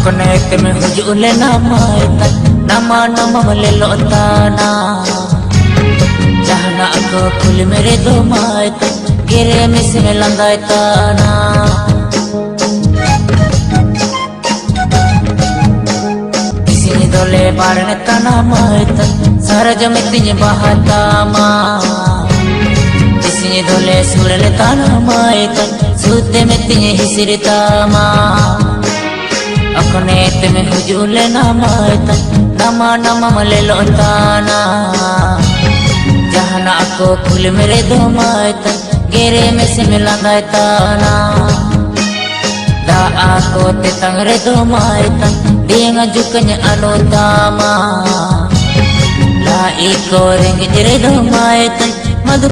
Connect me hujule nama ita nama nama melelo tana jahana aku kul mere do maita gere me se langa tana isini dole barne tana maita saraj metinya bahata ma isini dole surale tana maita sudde metinya hisirita ma Akone teme hujule nama ita nama nama melelo tana jahana aku kul mere do maita gere me se milanga tana da aku te tangre do maita dinga jukanya anutama la iko ring jere do maita